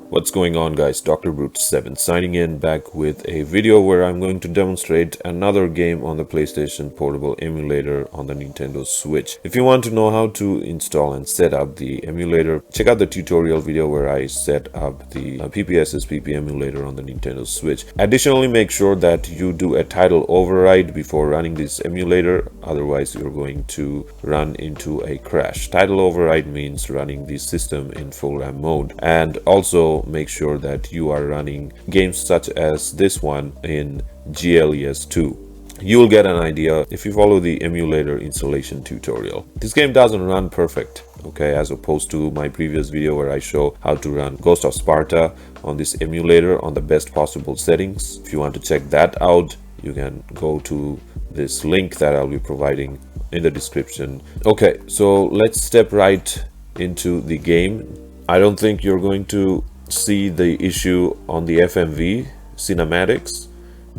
What's going on, guys? Dr. Brute7 signing in, back with a video where I'm going to demonstrate another game on the PlayStation Portable emulator on the Nintendo Switch. If you want to know how to install and set up the emulator, check out the tutorial video where I set up the PPSSPP emulator on the Nintendo Switch. Additionally, make sure that you do a title override before running this emulator, otherwise you're going to run into a crash. Title override means running the system in full RAM mode, and also make sure that you are running games such as this one in GLES2. You will get an idea if you follow the emulator installation tutorial. This game doesn't run perfect, okay, as opposed to my previous video where I show how to run Ghost of Sparta on this emulator on the best possible settings. If you want to check that out, you can go to this link that I'll be providing in the description. Okay, so let's step right into the game. I don't think you're going to see the issue on the FMV cinematics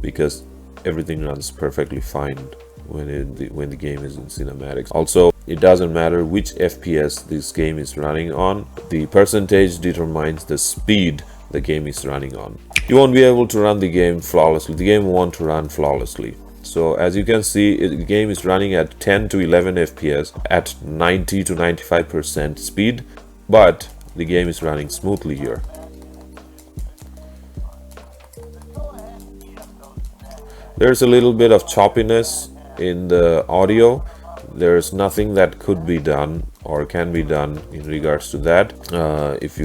because everything runs perfectly fine when the game is in cinematics. Also, it doesn't matter which FPS this game is running on, the percentage determines the speed the game is running on. You won't be able to run the game flawlessly. The game won't run flawlessly. So as you can see, the game is running at 10 to 11 FPS at 90 to 95% speed, but the game is running smoothly here. There's a little bit of choppiness in the audio. There's nothing that could be done or can be done in regards to that. If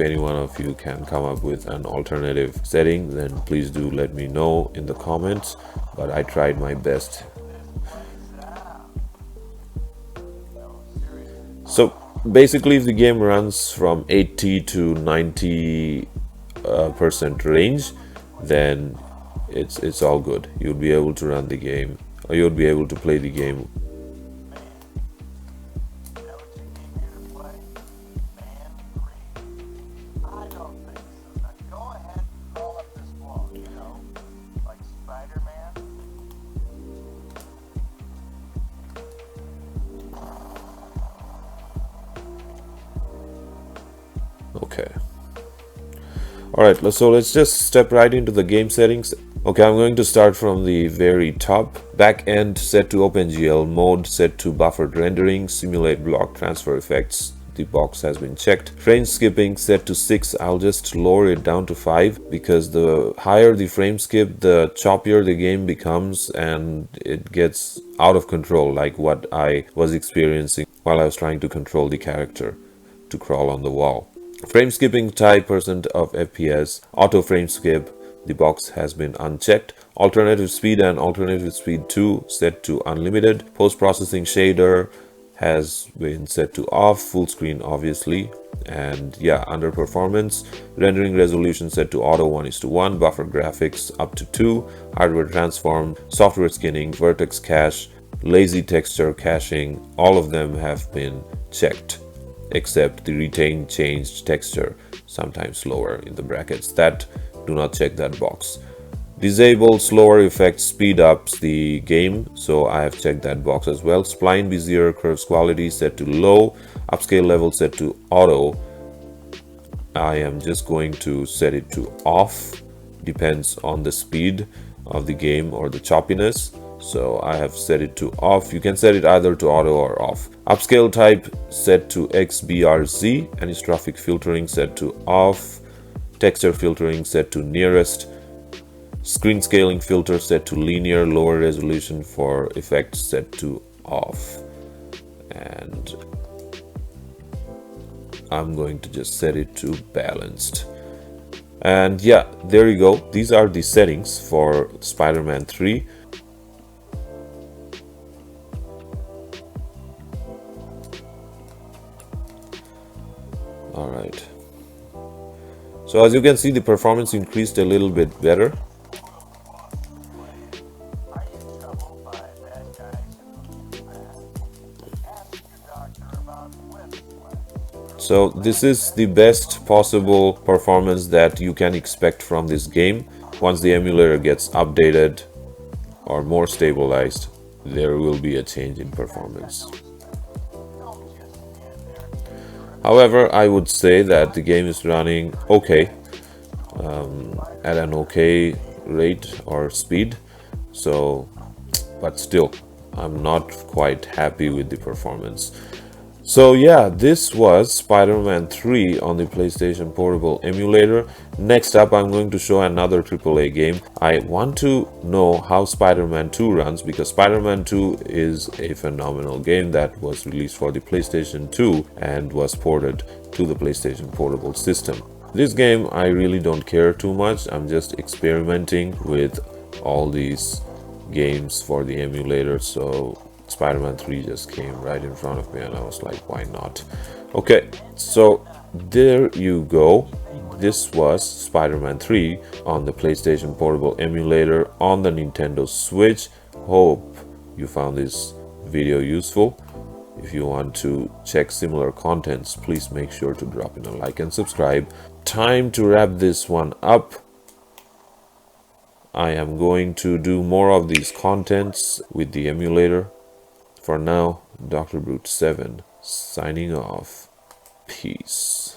any one of you can come up with an alternative setting, then please do let me know in the comments, but I tried my best. So basically, if the game runs from 80 to 90% range, then it's all good. You'll be able to run the game, or you'll be able to play the game. Okay. Alright, so let's just step right into the game settings. Okay, I'm going to start from the very top. Back end set to OpenGL, mode set to buffered rendering, simulate block transfer effects. The box has been checked. Frame skipping set to 6. I'll just lower it down to 5 because the higher the frame skip, the choppier the game becomes and it gets out of control, like what I was experiencing while I was trying to control the character to crawl on the wall. Frame skipping type % of FPS, auto frame skip, the box has been unchecked. Alternative speed and alternative speed 2 set to unlimited. Post-processing shader has been set to off, full screen obviously. And yeah, under performance, rendering resolution set to auto 1:1, buffer graphics up to 2, hardware transform, software skinning, vertex cache, lazy texture caching, all of them have been checked, except the retain changed texture, sometimes slower in the brackets. That do not check that box. Disable slower effects speed ups the game, so I have checked that box as well. Spline Bezier curves quality set to low, upscale level set to auto. I am just going to set it to off, depends on the speed of the game or the choppiness. So I have set it to off. You can set it either to auto or off. Upscale type set to XBRZ, anisotropic filtering set to off, texture filtering set to nearest, screen scaling filter set to linear, lower resolution for effects set to off, and I'm going to just set it to balanced. And yeah, there you go. These are the settings for Spider-Man 3. Alright, so as you can see, the performance increased a little bit better. So this is the best possible performance that you can expect from this game. Once the emulator gets updated or more stabilized, there will be a change in performance. However, I would say that the game is running okay, at an okay rate or speed. So, but still, I'm not quite happy with the performance. So yeah, this was Spider-Man 3 on the PlayStation Portable emulator. Next up, I'm going to show another AAA game. I want to know how Spider-Man 2 runs, because Spider-Man 2 is a phenomenal game that was released for the PlayStation 2 and was ported to the PlayStation Portable system. This game, I really don't care too much. I'm just experimenting with all these games for the emulator, so Spider-Man 3 just came right in front of me and I was like, why not? Okay, so there you go. This was Spider-Man 3 on the PlayStation Portable emulator on the Nintendo Switch. Hope you found this video useful. If you want to check similar contents, please make sure to drop in a like and subscribe. Time to wrap this one up. I am going to do more of these contents with the emulator. For now, Dr. Brute 7 signing off. Peace.